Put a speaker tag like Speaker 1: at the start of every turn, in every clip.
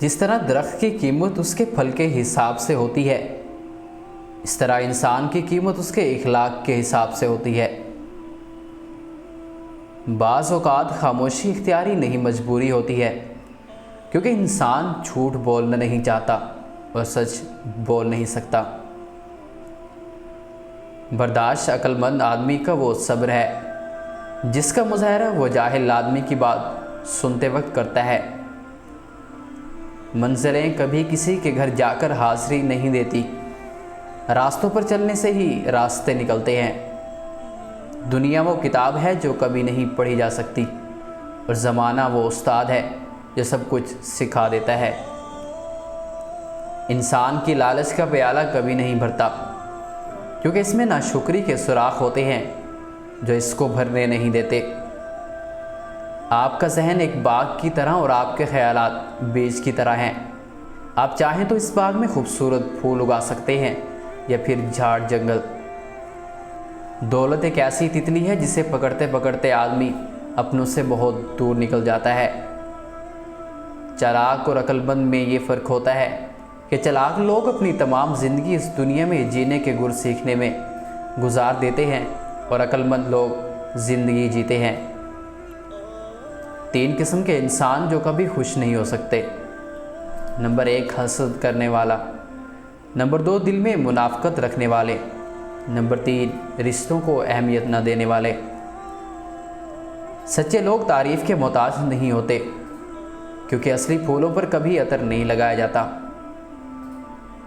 Speaker 1: جس طرح درخت کی قیمت اس کے پھل کے حساب سے ہوتی ہے، اس طرح انسان کی قیمت اس کے اخلاق کے حساب سے ہوتی ہے۔ بعض اوقات خاموشی اختیاری نہیں مجبوری ہوتی ہے، کیونکہ انسان جھوٹ بولنا نہیں چاہتا اور سچ بول نہیں سکتا۔ برداشت عقل مند آدمی کا وہ صبر ہے جس کا مظاہرہ وہ جاہل آدمی کی بات سنتے وقت کرتا ہے۔ منزلیں کبھی کسی کے گھر جا کر حاضری نہیں دیتی، راستوں پر چلنے سے ہی راستے نکلتے ہیں۔ دنیا وہ کتاب ہے جو کبھی نہیں پڑھی جا سکتی، اور زمانہ وہ استاد ہے جو سب کچھ سکھا دیتا ہے۔ انسان کی لالچ کا پیالہ کبھی نہیں بھرتا، کیونکہ اس میں ناشکری کے سوراخ ہوتے ہیں جو اس کو بھرنے نہیں دیتے۔ آپ کا ذہن ایک باغ کی طرح اور آپ کے خیالات بیج کی طرح ہیں۔ آپ چاہیں تو اس باغ میں خوبصورت پھول اگا سکتے ہیں یا پھر جھاڑ جنگل۔ دولت ایک ایسی تتلی ہے جسے پکڑتے پکڑتے آدمی اپنوں سے بہت دور نکل جاتا ہے۔ چالاک اور عقل مند میں یہ فرق ہوتا ہے کہ چالاک لوگ اپنی تمام زندگی اس دنیا میں جینے کے گر سیکھنے میں گزار دیتے ہیں، اور عقل مند لوگ زندگی جیتے ہیں۔ 3 قسم کے انسان جو کبھی خوش نہیں ہو سکتے۔ نمبر 1، حسد کرنے والا۔ نمبر 2، دل میں منافقت رکھنے والے۔ نمبر 3، رشتوں کو اہمیت نہ دینے والے۔ سچے لوگ تعریف کے محتاج نہیں ہوتے، کیونکہ اصلی پھولوں پر کبھی عطر نہیں لگایا جاتا۔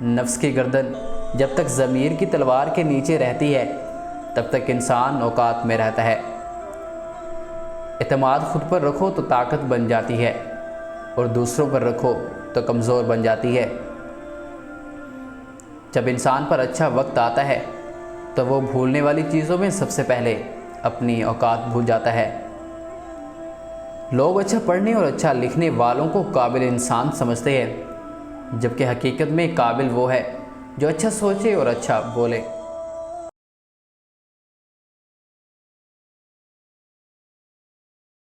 Speaker 1: نفس کی گردن جب تک ضمیر کی تلوار کے نیچے رہتی ہے تب تک انسان اوقات میں رہتا ہے۔ اعتماد خود پر رکھو تو طاقت بن جاتی ہے، اور دوسروں پر رکھو تو کمزور بن جاتی ہے۔ جب انسان پر اچھا وقت آتا ہے تو وہ بھولنے والی چیزوں میں سب سے پہلے اپنی اوقات بھول جاتا ہے۔ لوگ اچھا پڑھنے اور اچھا لکھنے والوں کو قابل انسان سمجھتے ہیں، جبکہ حقیقت میں قابل وہ ہے جو اچھا سوچے اور اچھا بولے۔